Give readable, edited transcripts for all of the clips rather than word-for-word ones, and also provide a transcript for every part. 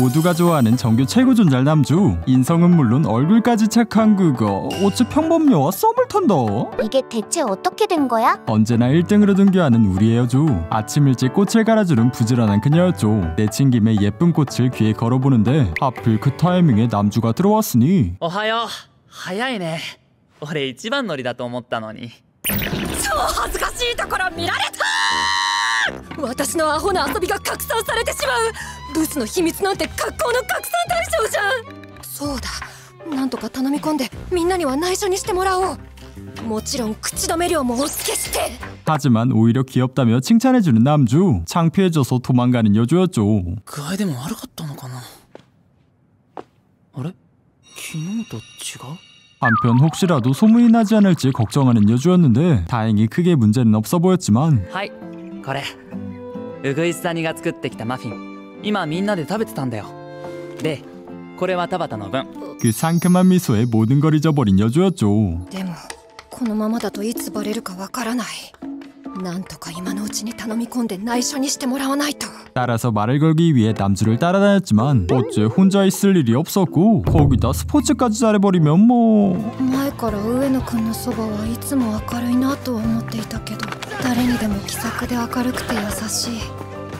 모두가 좋아하는 정규 최고 존잘 남주. 인성은 물론 얼굴까지 착한 그거. 어째 평범녀와 썸을 탄다. 이게 대체 어떻게 된 거야? 언제나 1등으로 등교하는 우리의 여주. 아침 일찍 꽃을 갈아주는 부지런한 그녀였죠. 내친 김에 예쁜 꽃을 귀에 걸어보는데 하필 그 타이밍에 남주가 들어왔으니. おはよう。早いね。俺一番乗りだと思ったのに。超恥ずかしいところ見られた。私のアホな遊びが拡散されてしまう。ブスの秘密なんて学校の拡散対象じゃん。そうだ、なんとか頼み込んでみんなには内緒にしてもらおう。もちろん口止め料もお付けして。 하지만 오히려 귀엽다며 칭찬해주는 남주. 창피해져서 도망가는 여주였죠. 具合でも悪かったのかな。あれ？昨日と違う？ 한편 혹시라도 소문이 나지 않을지 걱정하는 여주였는데 다행히 크게 문제는 없어 보였지만. はい、これウグイス谷が作ってきたマフィン。今みんなで食べてたんだよ。で、これは田畑の分。 그 상큼한 미소에 모든 걸 잊어버린 여주였죠. でもこのままだといつバレるかわからない。なんとか今のうちに頼み込んで内緒にしてもらわないと。 따라서 말을 걸기 위해 남주를 따라다녔지만 어째 혼자 있을 일이 없었고 거기다 스포츠까지 잘해버리면 뭐. 前から上野くんのそばはいつも明るいなとは思っていたけど、誰にでも気さくで明るくて優しい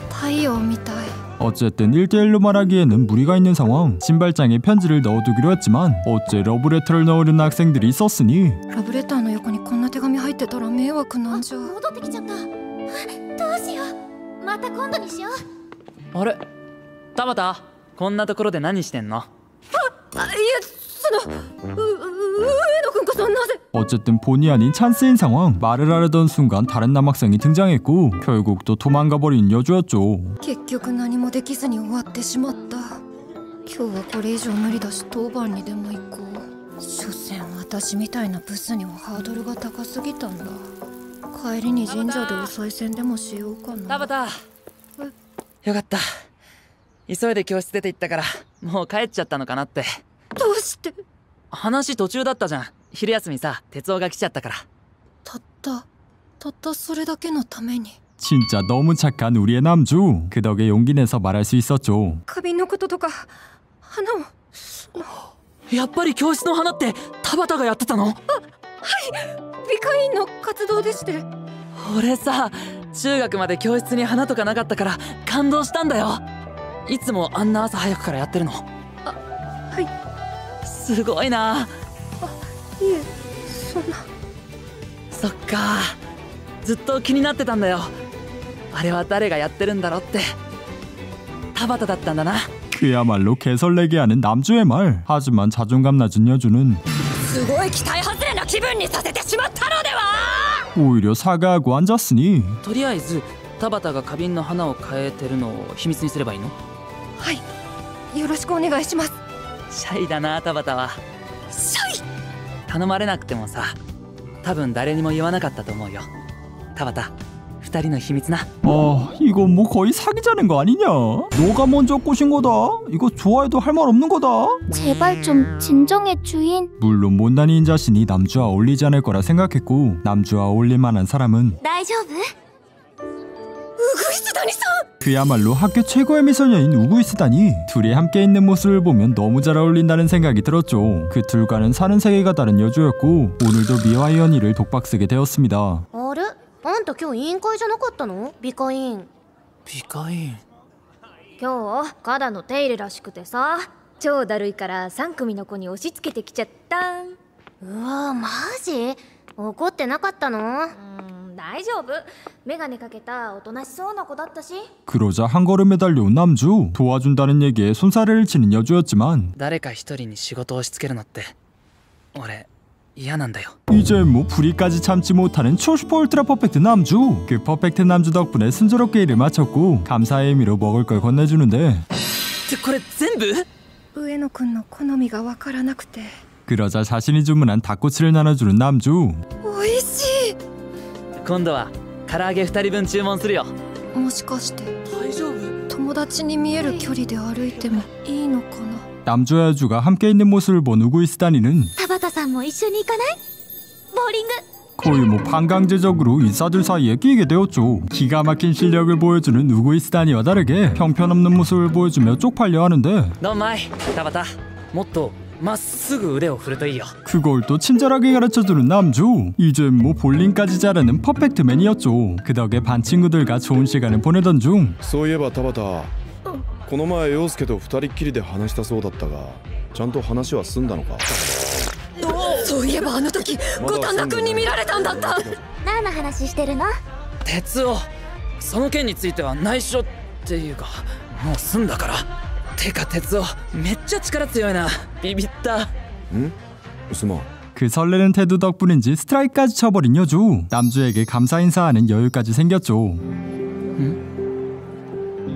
太陽みたい。 어쨌든 1대1로 말하기에는 무리가 있는 상황. 신발장에 편지를 넣어두기로 했지만 어째 러브레터를 넣으려는 학생들이 있었으니. ラブレターの横にこんな手紙入ってたら迷惑なんじゃ。戻ってきちゃった。どうしよう。また今度にしよう。あれ？田畑、こんなところで何してんの？いや、その上野くんこそなぜ。 어쨌든 본의 아닌 찬스인 상황. 말을 하려던 순간 다른 남학생이 등장했고 결국 또 도망가버린 여주였죠. 結局何もできずに終わってしまった。今日はこれ以上無理だし当番にでも行こう。所詮私みたいなブスにはハードルが高すぎたんだ。帰りに神社でお賽銭でもしようかな。田畑、よかった。急いで教室出て行ったからもう帰っちゃったのかなって。どうして？話途中だったじゃん。昼休みさ、哲夫が来ちゃったから。たったそれだけのために。 진짜 너무 착한 우리의 남주. 그 덕에 용기 내서 말할 수 있었죠. 花瓶のこととか花を。やっぱり教室の花って田畑がやってたの？はい、美化院の活動でして。俺さ、中学まで教室に花とかなかったから感動したんだよ。いつもあんな朝早くからやってるの？はい。すごいな。いえ、そんな。そっか、ずっと気になってたんだよ。あれは誰がやってるんだろうって。田畑だったんだな。 그야말로 개설내게 하는 남주의 말. 하지만 자존감 낮은 여주는 すごい期待外れな気分にさせてしまったのでは。 오히려 사과하고 앉았으니. とりあえず田畑が花瓶の花を変えてるのを秘密にすればいいの？はい、よろしくお願いします。シャイだな、田畑は。シャイ。頼まれなくてもさ、多分誰にも言わなかったと思うよ。田畑、二人の秘密な。 이거 뭐 거의 사귀자는 거 아니냐? 너가 먼저 꼬신 거다. 이거 좋아해도 할 말 없는 거다. 제발 좀 진정해 주인. 물론 못난이인 자신이 남주와 어울리지 않을 거라 생각했고 남주와 어울릴 만한 사람은 大丈夫？ 우구이스다니さん. 그야말로 학교 최고의 미소녀인 우구이스다니. 둘이 함께 있는 모습을 보면 너무 잘 어울린다는 생각이 들었죠. 그 둘과는 사는 세계가 다른 여주였고 오늘도 미와의 연희를 독박 쓰게 되었습니다. あれ？あんた今日委員会じゃなかったの？美化院。美化院。今日花壇の手入れらしくてさ、超だるいから3組の子に押し付けてきちゃった。うわ、マジ？怒ってなかったの？大丈夫。メガネかけたおとなしそうな子だったし。 그러자 한 걸음에 달려온 남주. 도와준다는 얘기에 손사래를 치는 여주였지만 誰か一人に仕事を押し付けるのって俺嫌なんだよ。 이제 뭐 불이까지 참지 못하는 초슈퍼 울트라 퍼펙트 남주. 그 퍼펙트 남주 덕분에 순조롭게 일을 마쳤고 감사의 의미로 먹을 걸 건네주는데 ってこれ全部？上野くんの好みがわからなくて。 그러자 자신이 주문한 닭꼬치를 나눠주는 남주. おいしい。今度は唐揚げ2人分注文するよ。もしかして大丈夫？友達に見える距離で歩いてもいいのかな。 남주와 여주가 함께 있는 모습을 본 우구이스다니는 田畑さんも一緒に行かない？ボーリング。 거의 뭐 반강제적으로 인싸들 사이에 끼게 되었죠. 기가 막힌 실력을 보여주는 우구이스다니와 다르게 형편없는 모습을 보여주며 쪽팔려 하는데 どんまい田畑もっとまっすぐ腕を振るといいよ 그걸 또 친절하게 가르쳐주는 남주. 이젠 뭐 볼링까지 잘하는 퍼펙트맨이었죠. 그 덕에 반 친구들과 좋은 시간을 보내던 중 そういえば田畑この前陽介と二人っきりで話したそうだったがちゃんと話は済んだのかそういえばあの時五反田君に見られたんだった。何の話してるの？鉄夫その件については内緒っていうかもう済んだからてか鉄夫めっちゃ力強いなビビった 응?すまん 그 설레는 태도 덕분인지 스트라이크까지 쳐버린 여주. 남주에게 감사 인사하는 여유까지 생겼죠.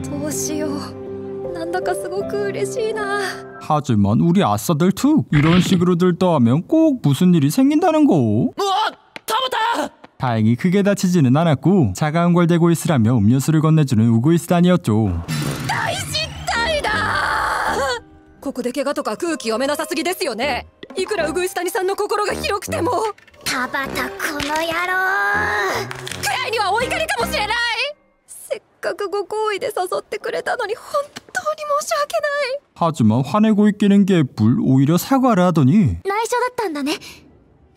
どうしよう。なんだかすごく嬉しいな。 하지만 우리 아싸들 특 이런 식으로 들떠하면 꼭 무슨 일이 생긴다는 거. うわ田畑 다행히 크게 다치지는 않았고 차가운 걸 대고 있으라며 음료수를 건네주는 우구이스단이었죠. 大失態だ。ここで怪我とか空気読めなさすぎですよね。いくらウグイス谷さんの心が広くても田畑この野郎。くらいにはお怒りかもしれない。せっかくご好意で誘ってくれたのに本当に申し訳ない。 하지만 화내고 있기는 개뿔. 오히려 사과를 하더니 内緒だったんだね。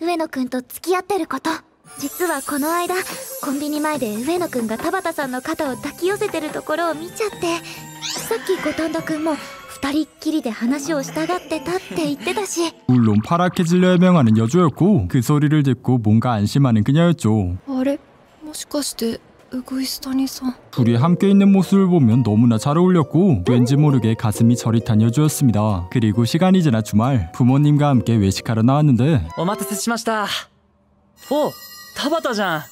上野くんと付き合ってること。実はこの間コンビニ前で上野くんが田畑さんの肩を抱き寄せてるところを見ちゃって、さっき五反田くんも二人っきりで話をしたがってたって言ってたし。 물론 파랗게 질려 해명하는 여주였고 그 소리를 듣고 뭔가 안심하는 그녀였죠. あれもしかしてウグイス谷さん。 둘이 함께 있는 모습을 보면 너무나 잘 어울렸고 왠지 모르게 가슴이 저릿한 여주였습니다. 그리고 시간이 지나 주말 부모님과 함께 외식하러 나왔는데 お待たせしましたお田畑じゃん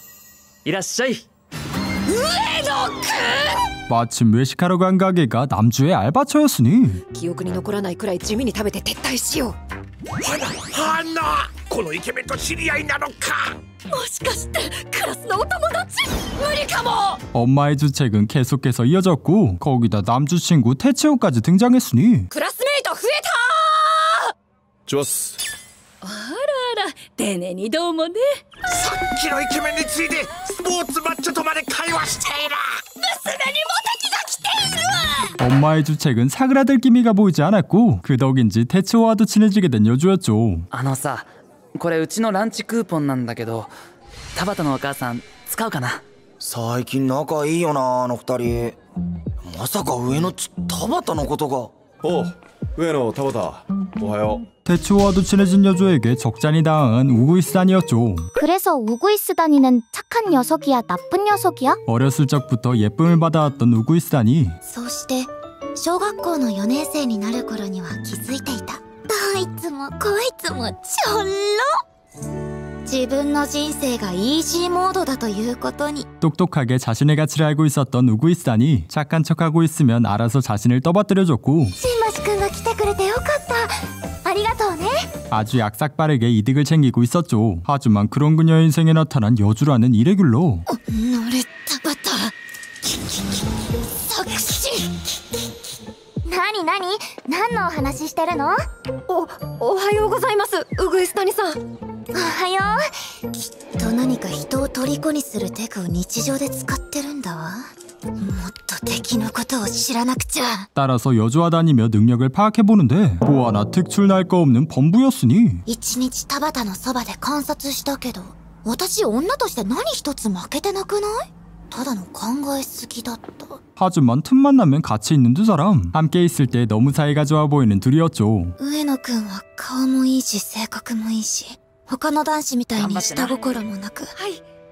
いらっしゃい 마침 외식하러 간 가게가 남주의 알바처였으니 記憶に残らないくらい地味に食べて撤退しよ花このイケメンと知り合いなのかう。もしかしてクラスのお友達。無理かも。 엄마의 주책은 계속해서 이어졌고 거기다 남주 친구 태치오까지 등장했으니 クラスメイト増えた。ジョスあらあら丁寧にどうもね。さっきのイケメンについてスポーツマッチョとまで会話している娘にモテ期が来ているわ。 엄마의 주책은 사그라들 기미가 보이지 않았고 그 덕인지 태치오와도 친해지게 된 여주였죠. あのさこれうちのランチクーポンなんだけど田畑のお母さん使うかな最近仲いいよなあの二人まさか上の田畑のことがおう上野田畑おはよう 태치오와도 친해진 여주에게 적잖이 당한 우구이스단이었죠. 그래서 우구이스다니는 착한 녀석이야, 나쁜 녀석이야? 어렸을 적부터 예쁨을 받아왔던 우구이스단이 そうして小学校の4年生になる頃には気づいていた。どいつもこいつもちょろ。自分の人生がイージーモードだということに。 똑똑하게 자신의 가치를 알고 있었던 우구이스단이 착한 척하고 있으면 알아서 자신을 떠받들여줬고 新橋くんが来てくれてよかった。ありがとうね。 아주 약삭빠르게 이득을 챙기고 있었죠. 하지만 그런 그녀의 인생에 나타난 여주라는 이레귤러. 乗れたバター作詞。何のお話してるの？おはようございます、ウグイス谷さん。おはよう。きっと何か人を虜にするテクを日常で使ってるんだわ。もっと敵のことを知らなくちゃ。 따라서 여주와 다니며 능력을 파악해보는데 뭐 하나 특출 날 거 없는 범부였으니 一日田畑のそばで観察したけど、私女として何一つ負けてなくない？ただの考えすぎだった。 하지만 틈만 나면 같이 있는 두 사람. 함께 있을 때 너무 사이가 좋아 보이는 둘이었죠. 上野くんは顔もいいし性格もいいし、他の男子みたいに下心もなく、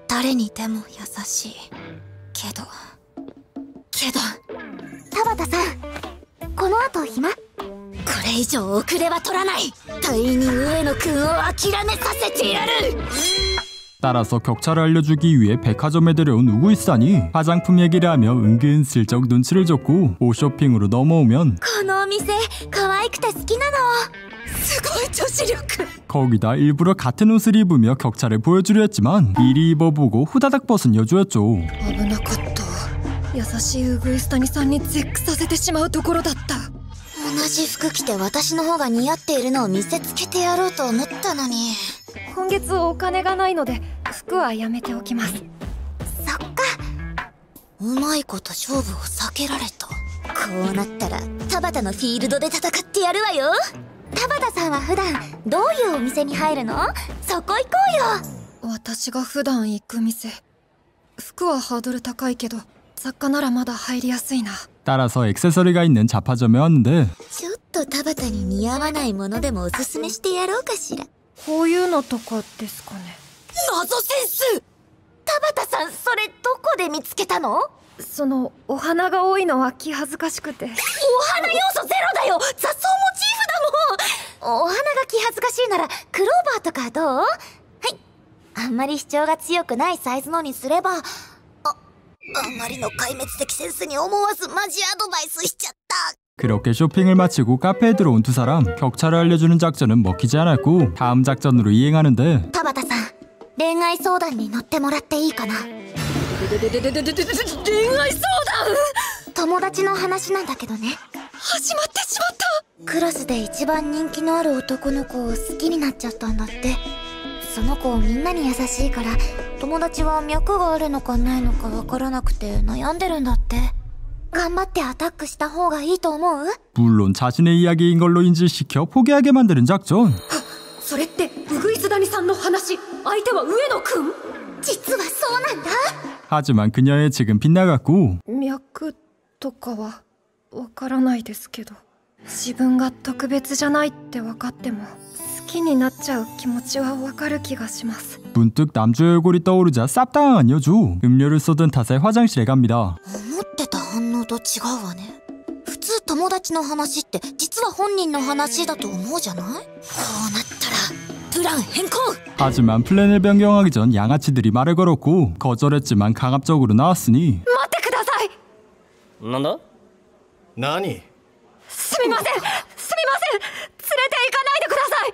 誰にでも優しい。けど田畑さん、この後暇？これ以上遅れは取らない。隊員に上野くんを諦めさせてやる。 따라서 격차를 알려주기 위해 백화점에 들여온 우구이스단이 화장품 얘기를 하며 은근슬쩍 눈치를 줬고 옷쇼핑으로 넘어오면 このお店可愛くて好きなの。すごい女子力。 거기다 일부러 같은 옷을 입으며 격차를 보여주려 했지만 미리 입어보고 후다닥 벗은 여주였죠. 危なかった。優しいウグイス谷さんに絶句させてしまうところだった。同じ服着て私の方が似合っているのを見せつけてやろうと思ったのに。今月お金がないので服はやめておきます。そっか。うまいこと勝負を避けられた。こうなったら田畑のフィールドで戦ってやるわよ。田畑さんは普段どういうお店に入るの？そこ行こうよ。私が普段行く店、服はハードル高いけど雑貨ならまだ入りやすいな。 따라서 액세서리가 있는 잡화점에 왔는데 ちょっと田畑に似合わないものでもおすすめしてやろうかしら。こういうのとかですかね。謎センス。田畑さん、それどこで見つけたの？そのお花が多いのは気恥ずかしくて。お花要素ゼロだよ。雑草モチーフだもん。お花が気恥ずかしいならクローバーとかどう？はい。あんまり主張が強くないサイズのにすれば。あまりの壊滅的センスに思わずマジアドバイスしちゃった。 그렇게 쇼핑을 마치고 카페에 들어온 두 사람. 격차를 알려주는 작전은 먹히지 않았고 다음 작전으로 이행하는데 田畑さん、恋愛相談に乗ってもらっていいかな。恋愛相談？友達の話なんだけどね。始まってしまった。クラスで一番人気のある男の子を好きになっちゃったんだって。その子みんなに優しいから友達は脈があるのかないのかわからなくて悩んでるんだって。頑張ってアタックした方がいいと思う？ 물론 자신의 이야기인 걸로 인지시켜 포기하게 만드는 작전. それってウグイス谷さんの話。相手は上野くん？実はそうなんだ。 하지만 그녀의 측은 빗나갔고 脈とかはわからないですけど、自分が特別じゃないって分かっても好きになっちゃう気持ちはわかる気がします。 문득 남주의 얼굴이 떠오르자 쌉당한 여주. 음료를 쏟은 탓에 화장실에 갑니다. 思ってた反応と違うわね。普通友達の話って実は本人の話だと思うじゃない？こうなったらプラン変更。 하지만 플랜을 변경하기 전 양아치들이 말을 걸었고 거절했지만 강압적으로 나왔으니 待ってください。なんだ？何？すみません、すみません、連れて行かないでください。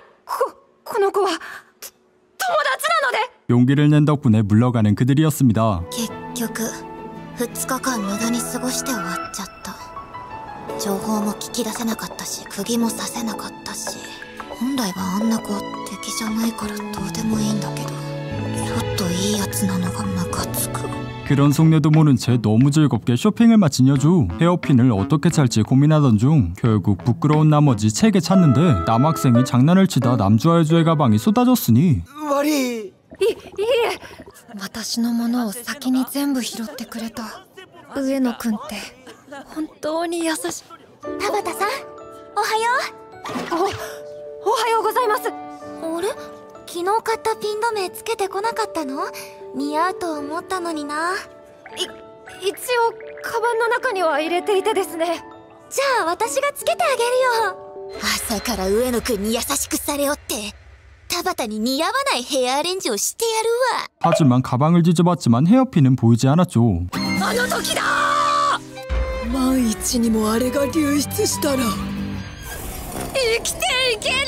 この子は友達なので。 용기를 낸 덕분에 물러가는 그들이었습니다. 結局2日間無駄に過ごして終わっちゃった。情報も聞き出せなかったし釘も刺せなかったし、本来はあんな子敵じゃないからどうでもいいんだけど、ちょっといいやつなのがムカつく。 그런 속내도 모른 채 너무 즐겁게 쇼핑을 마친 여주. 헤어핀을 어떻게 찰지 고민하던 중 결국 부끄러운 나머지 책에 찾는데 남학생이 장난을 치다 남주와 여주의 가방이 쏟아졌으니 悪い。いえ、私のものを先に全部拾ってくれた上野くんって本当に優しい。田畑さん、おはよおはようございます。う。あれ、昨日買ったピン止めつけてこなかったの？似合うと思ったのにな。一応カバンの中には入れていてですね。じゃあ私がつけてあげるよ。朝から上野くんに優しくされおって田畑に似合わないヘアアレンジをしてやるわ。 하지만 가방을 뒤져봤지만 헤어핀은 보이지 않았죠. あの時だ。万一にもあれが流出したら生きていけない。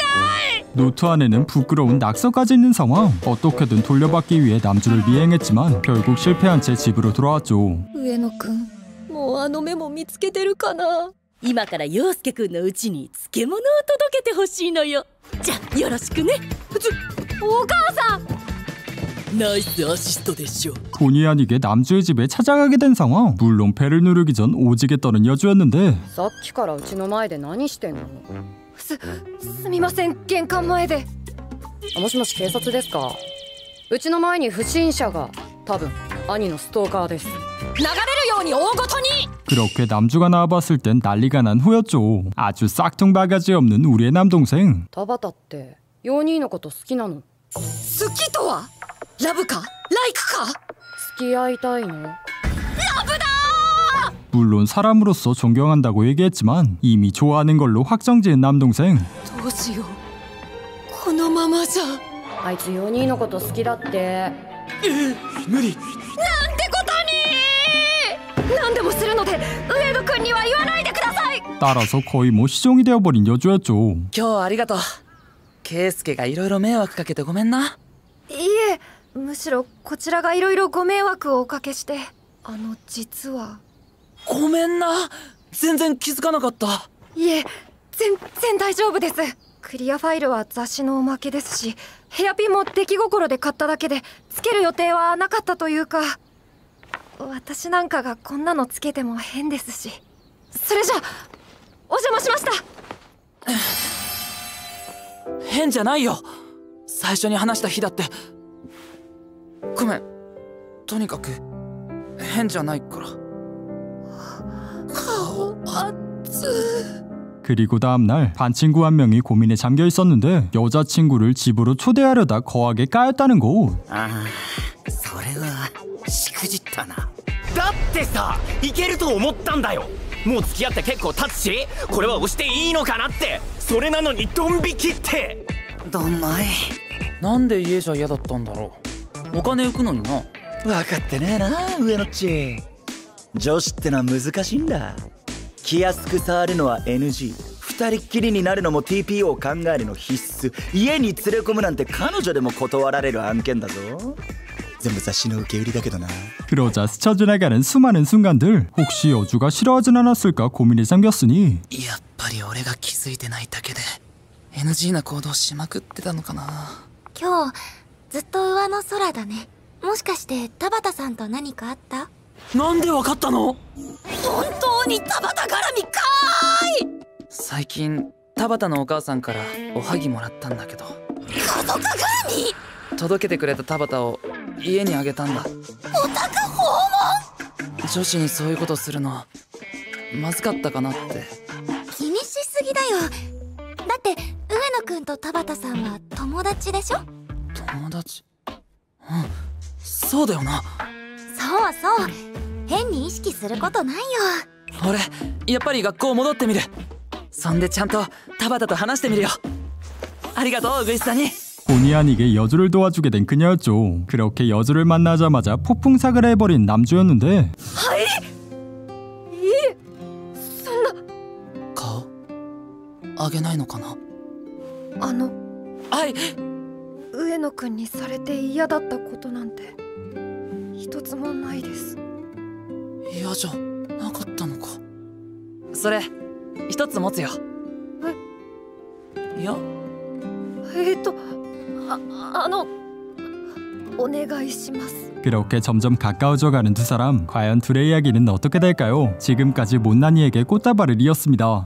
노트 안에는 부끄러운 낙서까지 있는 상황. 어떻게든 돌려받기 위해 남주를 미행했지만 결국 실패한 채 집으로 돌아왔죠. 上野くん、もうあのメモ見つけてるかな。今から陽介くんのうちに漬物を届けてほしいのよ。じゃあよろしくね。お母さん。 ナイスアシストでしょ。 본의 아니게 남주의 집에 찾아가게 된 상황. 물론 배를 누르기 전 오지게 떠는 여주였는데 さっきからうちの前で何してんの？すみません、玄関前で。もしもし、警察ですか？うちの前に不審者が。多分兄のストーカーです。流れるように大ごとに。 그렇게 남주가 나와봤을 땐 난리가 난 후였죠. 아주 싹퉁바가지 없는 우리의 남동생. 田畑ってヨーニーのこと好きなの？好きとはラブかライクか。付き合いたいの？ 물론 사람으로서 존경한다고 얘기했지만 이미 좋아하는 걸로 확정지은 남동생. どうしよう、このままじゃ。あいつヨーニーのこと好きだって。無理。なんてことに。何でもするので上野くんには言わないでください。 따라서 거의 뭐 시종이 되어버린 여주였죠. 今日はありがとう。圭介がいろいろ迷惑かけてごめんな。いえ、むしろこちらがいろいろご迷惑をおかけして。実は。ごめんな。全然気づかなかった。いえ、全然大丈夫です。悔クリアファイルは雑誌のおまけですし、ヘアピンも出来心で買っただけでつける予定はなかったというか、私なんかがこんなのつけても変ですし。それじゃお邪魔しました。変じゃないよ。最初に話した日だって。ごめん、とにかく変じゃないから。 顔熱。 그리고 다음날 반 친구 한 명이 고민에 잠겨 있었는데 여자친구를 집으로 초대하려다 거하게 까였다는 거. それはしくじったな。だってさ、いけると思ったんだよ。もう付き合って結構経つし、これは押していいのかなって。それなのにドン引きって。どんまい。なんで家じゃ嫌だったんだろう。お金浮くのにな。分かってねえな、上のっち。女子ってのは難しいんだ。気安く触るのは NG、 二人っきりになるのも TPO を考えるの必須、家に連れ込むなんて彼女でも断られる案件だぞ。全部雑誌の受け売りだけどな。 그러자 스쳐 지나가는 수많은 순간들. 혹시 여주가 싫어하진 않았을까 고민이 생겼으니 やっぱり俺が気づいてないだけで NG な行動しまくってたのかな。今日ずっと上の空だね。もしかして田畑さんと何かあった？なんでわかったの？本当に田畑絡みかーい。最近田畑のお母さんからおはぎもらったんだけど、家族絡み。届けてくれた田畑を家にあげたんだ。お宅訪問。女子にそういうことするのまずかったかなって。気にしすぎだよ。だって上野くんと田畑さんは友達でしょ？友達？うん、そうだよな。そうそう、変に意識することないよ。俺やっぱり学校戻ってみる。そんでちゃんと田畑と話してみるよ。ありがとう、グイスさんに。 본의 아니게 여주를 도와주게 된 그녀였죠. 그렇게 여주를 만나자마자 폭풍사과를 해버린 남주였는데 はい。いえ、そんな。顔あげないのかな。はい。上野くんにされて嫌だったことなんて一つもないです。嫌じゃなかったのか。それ一つ持つよ。いや、お願いします。 그렇게 점점 가까워져가는 두 사람. 과연 둘의 이야기는 어떻게 될까요? 지금까지 못난이에게 꽃다발을 이었습니다.